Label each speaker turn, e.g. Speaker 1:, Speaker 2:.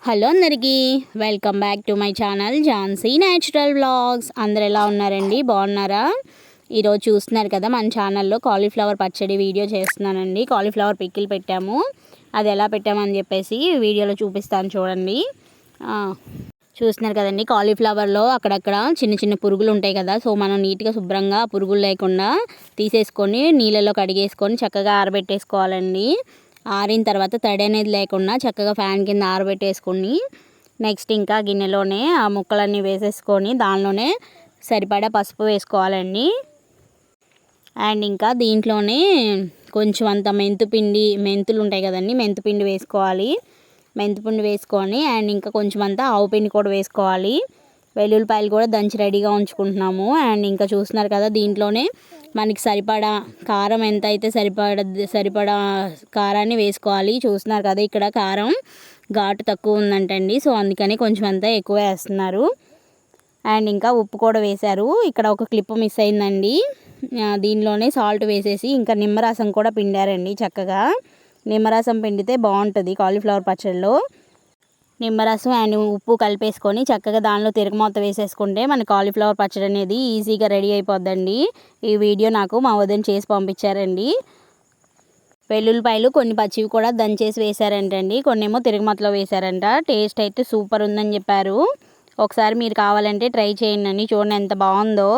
Speaker 1: Hello అందరికీ welcome back to my channel Jhansi natural vlogs. అందరు ఎలా ఉన్నారండి, బాగున్నారా? ఈరోజు చూస్తున్నారు కదా, మన ఛానల్లో కాలీఫ్లవర్ పచ్చడి వీడియో చేస్తున్నానండి. కాలీఫ్లవర్ పికిల్ పెట్టాము, అది ఎలా పెట్టామని చెప్పేసి వీడియోలో చూపిస్తాను చూడండి. చూస్తున్నారు కదండి, కాలీఫ్లవర్లో అక్కడక్కడ చిన్న చిన్న పురుగులు ఉంటాయి కదా, సో మనం నీట్గా శుభ్రంగా పురుగులు లేకుండా తీసేసుకొని నీళ్ళలో కడిగేసుకొని చక్కగా ఆరబెట్టేసుకోవాలండి. ఆరిన తర్వాత తడి అనేది లేకుండా చక్కగా ఫ్యాన్ కింద ఆరబెట్టేసుకొని నెక్స్ట్ ఇంకా గిన్నెలోనే ఆ ముక్కలన్నీ వేసేసుకొని దానిలోనే సరిపడా పసుపు వేసుకోవాలండి. అండ్ ఇంకా దీంట్లోనే కొంచెం అంత మెంతులు ఉంటాయి కదండి, మెంతుపిండి వేసుకోవాలి. మెంతుపిండి వేసుకొని అండ్ ఇంకా కొంచెం అంతా ఆవు పిండి కూడా వేసుకోవాలి. వెల్లుల్లిపాయలు కూడా దంచి రెడీగా ఉంచుకుంటున్నాము. అండ్ ఇంకా చూస్తున్నారు కదా, దీంట్లోనే మనకి సరిపడా కారం ఎంత అయితే సరిపడా కారాన్ని వేసుకోవాలి. చూస్తున్నారు కదా, ఇక్కడ కారం ఘాటు తక్కువ ఉందంటండి, సో అందుకని కొంచెం అంతా ఎక్కువ వేస్తున్నారు. అండ్ ఇంకా ఉప్పు కూడా వేశారు. ఇక్కడ ఒక క్లిప్ మిస్ అయిందండి, దీనిలోనే సాల్ట్ వేసేసి ఇంకా నిమ్మరసం కూడా పిండారండి. చక్కగా నిమ్మరసం పిండితే బాగుంటుంది కాలీఫ్లవర్ పచ్చడిలో. నిమ్మరసం అండ్ ఉప్పు కలిపేసుకొని చక్కగా దానిలో తిరగమూత వేసేసుకుంటే మన కాలీఫ్లవర్ పచ్చడి అనేది ఈజీగా రెడీ అయిపోద్దండి. ఈ వీడియో నాకు మా వదిన చేసి పంపించారండి. వెల్లుల్లిపాయలు కొన్ని పచ్చివి కూడా దంచేసి వేశారంటండి, కొన్ని ఏమో తిరగమూతలో వేశారంట. టేస్ట్ అయితే సూపర్ ఉందని చెప్పారు. ఒకసారి మీరు కావాలంటే ట్రై చేయండి, చూడండి ఎంత బాగుందో.